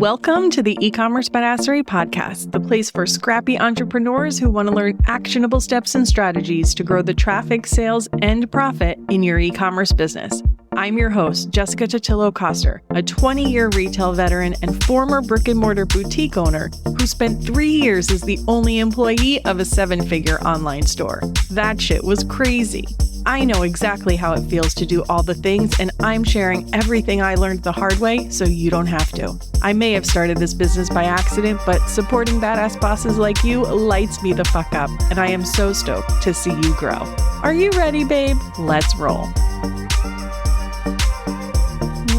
Welcome to the eCommerce Badassery podcast, the place for scrappy entrepreneurs who want to learn actionable steps and strategies to grow the traffic, sales, and profit in your e-commerce business. I'm your host, Jessica Totillo-Coster, a 20-year retail veteran and former brick-and-mortar boutique owner who spent 3 years as the only employee of a 7-figure online store. That shit was crazy. I know exactly how it feels to do all the things, and I'm sharing everything I learned the hard way so you don't have to. I may have started this business by accident, but supporting badass bosses like you lights me the fuck up, and I am so stoked to see you grow. Are you ready, babe? Let's roll.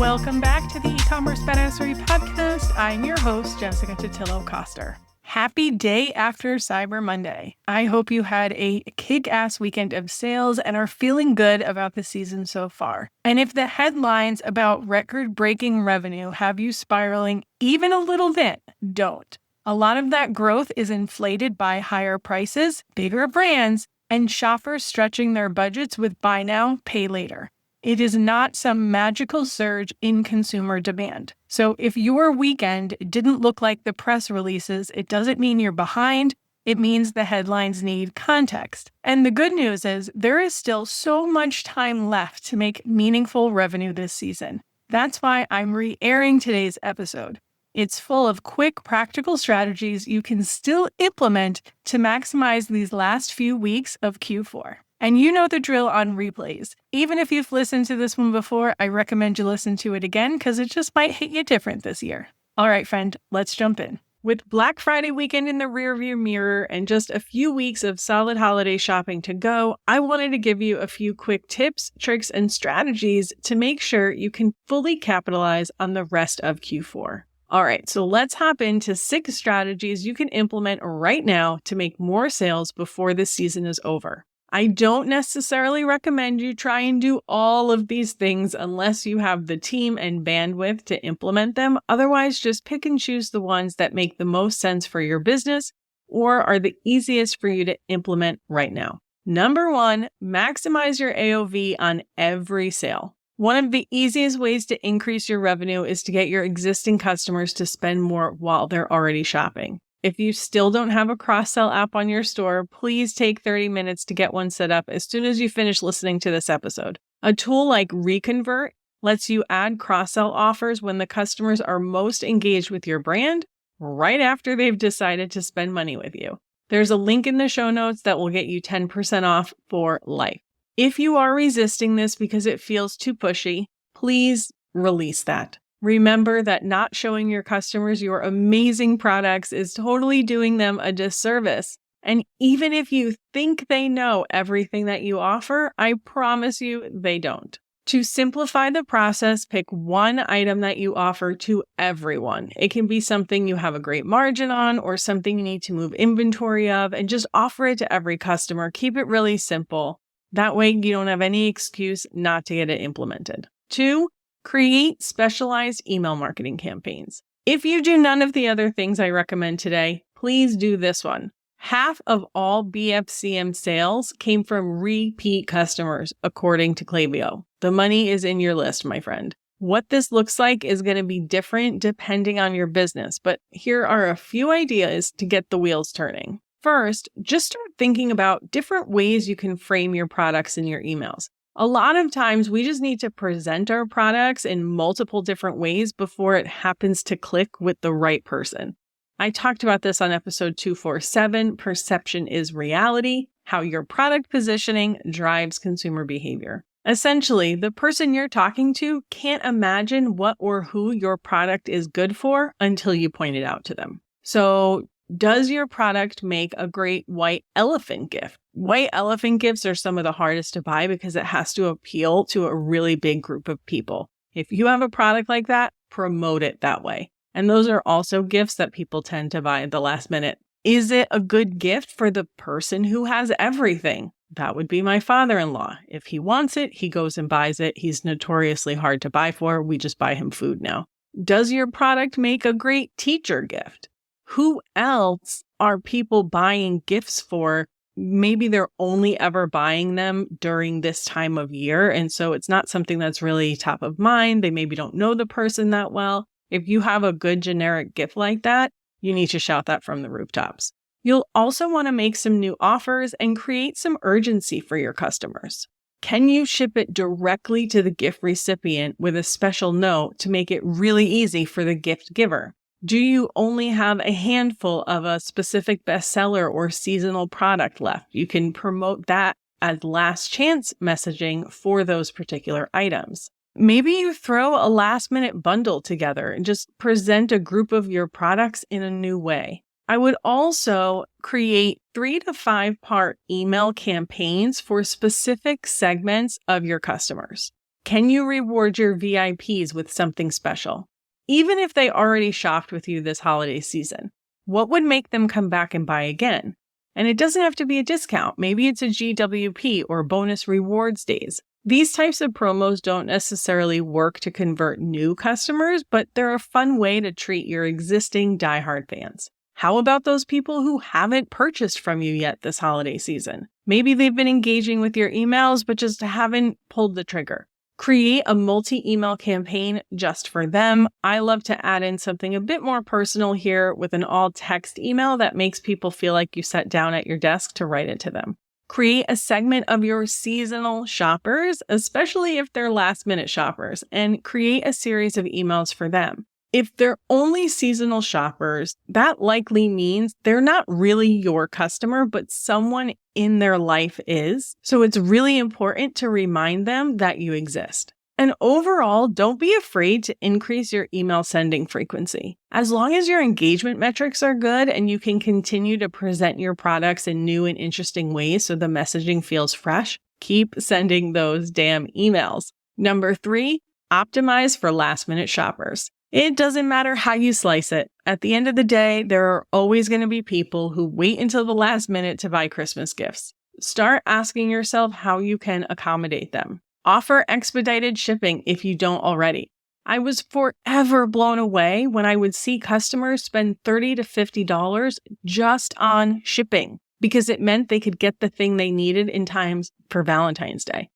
Welcome back to the eCommerce Badassery podcast. I'm your host, Jessica Totillo-Coster. Happy day after Cyber Monday. I hope you had a kick-ass weekend of sales and are feeling good about the season so far. And if the headlines about record-breaking revenue have you spiraling even a little bit, don't. A lot of that growth is inflated by higher prices, bigger brands, and shoppers stretching their budgets with buy now, pay later. It is not some magical surge in consumer demand. So if your weekend didn't look like the press releases, it doesn't mean you're behind. It means the headlines need context. And the good news is there is still so much time left to make meaningful revenue this season. That's why I'm re-airing today's episode. It's full of quick, practical strategies you can still implement to maximize these last few weeks of Q4. And you know the drill on replays. Even if you've listened to this one before, I recommend you listen to it again because it just might hit you different this year. All right, friend, let's jump in. With Black Friday weekend in the rearview mirror and just a few weeks of solid holiday shopping to go, I wanted to give you a few quick tips, tricks, and strategies to make sure you can fully capitalize on the rest of Q4. All right, so let's hop into 6 strategies you can implement right now to make more sales before the season is over. I don't necessarily recommend you try and do all of these things unless you have the team and bandwidth to implement them. Otherwise, just pick and choose the ones that make the most sense for your business or are the easiest for you to implement right now. Number 1, maximize your AOV on every sale. One of the easiest ways to increase your revenue is to get your existing customers to spend more while they're already shopping. If you still don't have a cross-sell app on your store, please take 30 minutes to get one set up as soon as you finish listening to this episode. A tool like Reconvert lets you add cross-sell offers when the customers are most engaged with your brand right after they've decided to spend money with you. There's a link in the show notes that will get you 10% off for life. If you are resisting this because it feels too pushy, please release that. Remember that not showing your customers your amazing products is totally doing them a disservice. And even if you think they know everything that you offer, I promise you they don't. To simplify the process, pick one item that you offer to everyone. It can be something you have a great margin on or something you need to move inventory of, and just offer it to every customer. Keep it really simple. That way you don't have any excuse not to get it implemented. 2, create specialized email marketing campaigns. If you do none of the other things I recommend today, please do this one. Half of all BFCM sales came from repeat customers, according to Klaviyo. The money is in your list, my friend. What this looks like is going to be different depending on your business, but here are a few ideas to get the wheels turning. First, just start thinking about different ways you can frame your products in your emails. A lot of times we just need to present our products in multiple different ways before it happens to click with the right person. I talked about this on episode 247, Perception is Reality, how your product positioning drives consumer behavior. Essentially, the person you're talking to can't imagine what or who your product is good for until you point it out to them. So, does your product make a great white elephant gift? White elephant gifts are some of the hardest to buy because it has to appeal to a really big group of people. If you have a product like that, promote it that way. And those are also gifts that people tend to buy at the last minute. Is it a good gift for the person who has everything? That would be my father-in-law. If he wants it, he goes and buys it. He's notoriously hard to buy for. We just buy him food now. Does your product make a great teacher gift? Who else are people buying gifts for? Maybe they're only ever buying them during this time of year. And so it's not something that's really top of mind. They maybe don't know the person that well. If you have a good generic gift like that, you need to shout that from the rooftops. You'll also want to make some new offers and create some urgency for your customers. Can you ship it directly to the gift recipient with a special note to make it really easy for the gift giver? Do you only have a handful of a specific bestseller or seasonal product left? You can promote that as last chance messaging for those particular items. Maybe you throw a last minute bundle together and just present a group of your products in a new way. I would also create 3 to 5 part email campaigns for specific segments of your customers. Can you reward your VIPs with something special? Even if they already shopped with you this holiday season, what would make them come back and buy again? And it doesn't have to be a discount. Maybe it's a GWP or bonus rewards days. These types of promos don't necessarily work to convert new customers, but they're a fun way to treat your existing diehard fans. How about those people who haven't purchased from you yet this holiday season? Maybe they've been engaging with your emails, but just haven't pulled the trigger. Create a multi-email campaign just for them. I love to add in something a bit more personal here with an all-text email that makes people feel like you sat down at your desk to write it to them. Create a segment of your seasonal shoppers, especially if they're last-minute shoppers, and create a series of emails for them. If they're only seasonal shoppers, that likely means they're not really your customer, but someone in their life is. So it's really important to remind them that you exist. And overall, don't be afraid to increase your email sending frequency. As long as your engagement metrics are good and you can continue to present your products in new and interesting ways so the messaging feels fresh, keep sending those damn emails. Number 3, optimize for last-minute shoppers. It doesn't matter how you slice it. At the end of the day, there are always going to be people who wait until the last minute to buy Christmas gifts. Start asking yourself how you can accommodate them. Offer expedited shipping if you don't already. I was forever blown away when I would see customers spend $30 to $50 just on shipping because it meant they could get the thing they needed in time for Valentine's Day.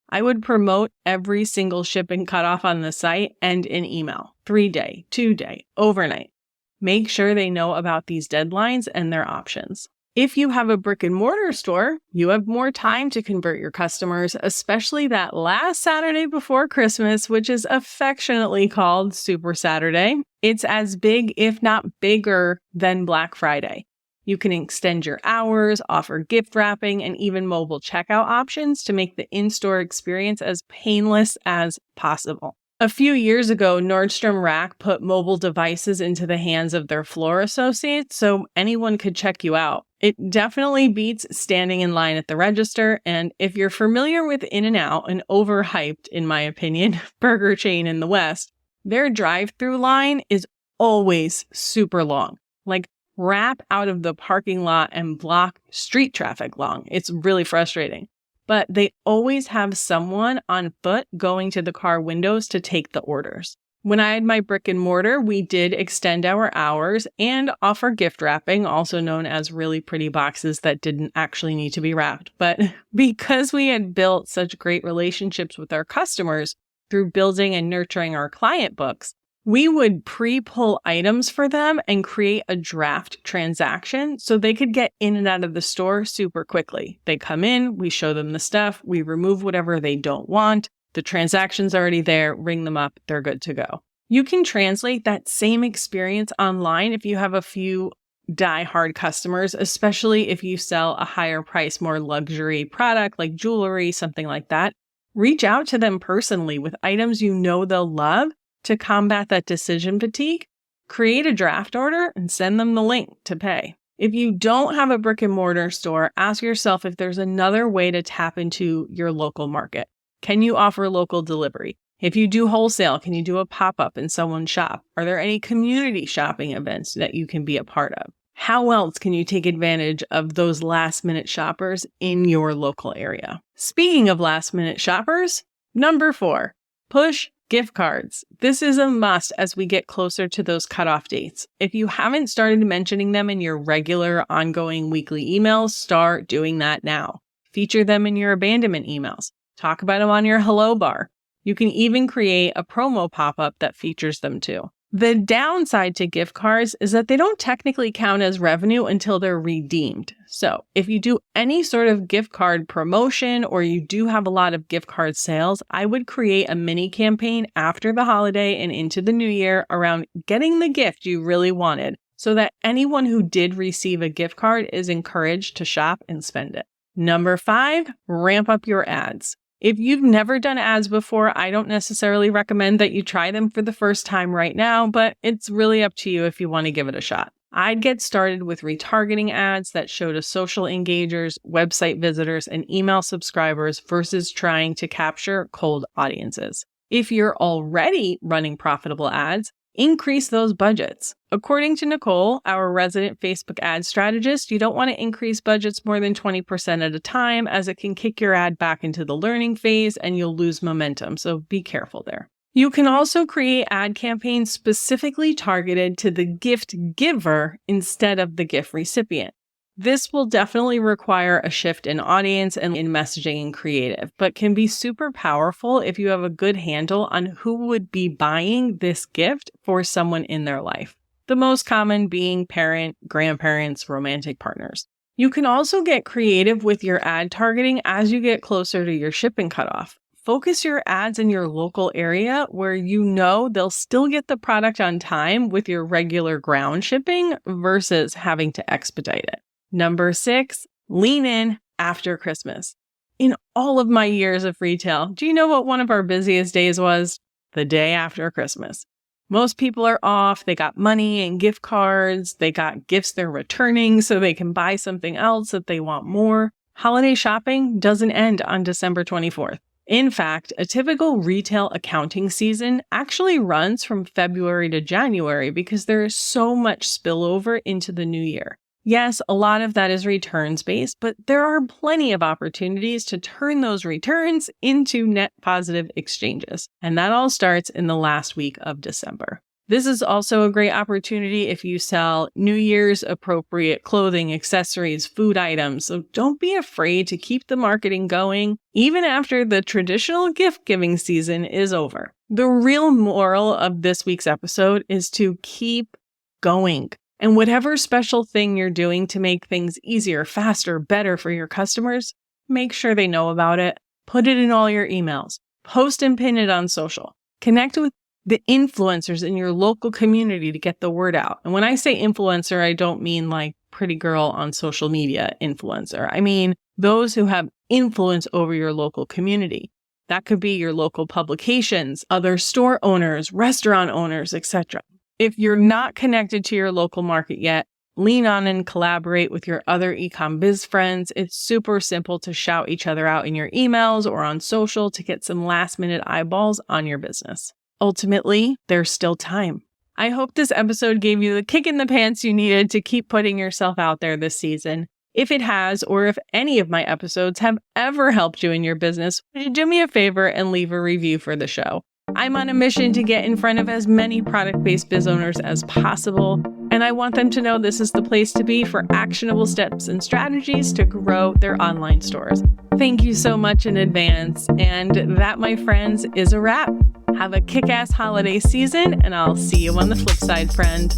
I would promote every single shipping cutoff on the site and in email, 3-day, 2-day, overnight. Make sure they know about these deadlines and their options. If you have a brick and mortar store, you have more time to convert your customers, especially that last Saturday before Christmas, which is affectionately called Super Saturday. It's as big, if not bigger, than Black Friday. You can extend your hours, offer gift wrapping, and even mobile checkout options to make the in-store experience as painless as possible. A few years ago, Nordstrom Rack put mobile devices into the hands of their floor associates so anyone could check you out. It definitely beats standing in line at the register, and if you're familiar with In-N-Out, an overhyped, in my opinion, burger chain in the West, their drive-through line is always super long. Like, wrap out of the parking lot and block street traffic long. It's really frustrating. But they always have someone on foot going to the car windows to take the orders. When I had my brick and mortar, we did extend our hours and offer gift wrapping, also known as really pretty boxes that didn't actually need to be wrapped. But because we had built such great relationships with our customers through building and nurturing our client books, we would pre-pull items for them and create a draft transaction so they could get in and out of the store super quickly. They come in, we show them the stuff, we remove whatever they don't want. The transaction's already there, ring them up, they're good to go. You can translate that same experience online if you have a few die-hard customers, especially if you sell a higher price, more luxury product like jewelry, something like that. Reach out to them personally with items you know they'll love. To combat that decision fatigue, create a draft order and send them the link to pay. If you don't have a brick and mortar store, ask yourself if there's another way to tap into your local market. Can you offer local delivery? If you do wholesale, can you do a pop-up in someone's shop? Are there any community shopping events that you can be a part of? How else can you take advantage of those last-minute shoppers in your local area? Speaking of last-minute shoppers, number 4, push gift cards. This is a must as we get closer to those cutoff dates. If you haven't started mentioning them in your regular, ongoing weekly emails, start doing that now. Feature them in your abandonment emails. Talk about them on your hello bar. You can even create a promo pop-up that features them too. The downside to gift cards is that they don't technically count as revenue until they're redeemed. So if you do any sort of gift card promotion or you do have a lot of gift card sales, I would create a mini campaign after the holiday and into the new year around getting the gift you really wanted so that anyone who did receive a gift card is encouraged to shop and spend it. Number 5, ramp up your ads. If you've never done ads before, I don't necessarily recommend that you try them for the first time right now, but it's really up to you if you want to give it a shot. I'd get started with retargeting ads that show to social engagers, website visitors, and email subscribers versus trying to capture cold audiences. If you're already running profitable ads, increase those budgets. According to Nicole, our resident Facebook ad strategist, you don't want to increase budgets more than 20% at a time as it can kick your ad back into the learning phase and you'll lose momentum. So be careful there. You can also create ad campaigns specifically targeted to the gift giver instead of the gift recipient. This will definitely require a shift in audience and in messaging and creative, but can be super powerful if you have a good handle on who would be buying this gift for someone in their life. The most common being parent, grandparents, romantic partners. You can also get creative with your ad targeting as you get closer to your shipping cutoff. Focus your ads in your local area where you know they'll still get the product on time with your regular ground shipping versus having to expedite it. Number 6, lean in after Christmas. In all of my years of retail, do you know what one of our busiest days was? The day after Christmas. Most people are off, they got money and gift cards, they got gifts they're returning so they can buy something else that they want more. Holiday shopping doesn't end on December 24th. In fact, a typical retail accounting season actually runs from February to January because there is so much spillover into the new year. Yes, a lot of that is returns-based, but there are plenty of opportunities to turn those returns into net positive exchanges. And that all starts in the last week of December. This is also a great opportunity if you sell New Year's appropriate clothing, accessories, food items. So don't be afraid to keep the marketing going, even after the traditional gift-giving season is over. The real moral of this week's episode is to keep going. And whatever special thing you're doing to make things easier, faster, better for your customers, make sure they know about it. Put it in all your emails. Post and pin it on social. Connect with the influencers in your local community to get the word out. And when I say influencer, I don't mean like pretty girl on social media influencer. I mean those who have influence over your local community. That could be your local publications, other store owners, restaurant owners, etc. If you're not connected to your local market yet, lean on and collaborate with your other e-com biz friends. It's super simple to shout each other out in your emails or on social to get some last-minute eyeballs on your business. Ultimately, there's still time. I hope this episode gave you the kick in the pants you needed to keep putting yourself out there this season. If it has, or if any of my episodes have ever helped you in your business, would you do me a favor and leave a review for the show? I'm on a mission to get in front of as many product-based biz owners as possible, and I want them to know this is the place to be for actionable steps and strategies to grow their online stores. Thank you so much in advance, and that, my friends, is a wrap. Have a kick-ass holiday season, and I'll see you on the flip side, friend.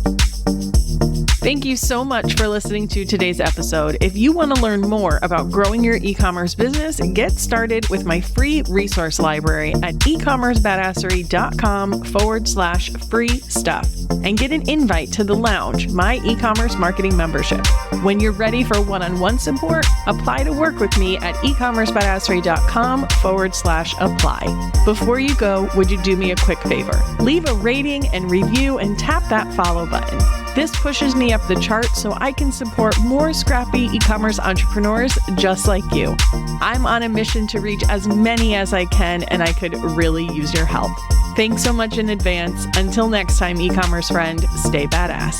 Thank you so much for listening to today's episode. If you want to learn more about growing your e-commerce business, get started with my free resource library at ecommercebadassery.com/free stuff and get an invite to the Lounge, my e-commerce marketing membership. When you're ready for one-on-one support, apply to work with me at ecommercebadassery.com/apply. Before you go, would you do me a quick favor? Leave a rating and review and tap that follow button. This pushes me up the chart so I can support more scrappy e-commerce entrepreneurs just like you. I'm on a mission to reach as many as I can, and I could really use your help. Thanks so much in advance. Until next time, e-commerce friend, stay badass.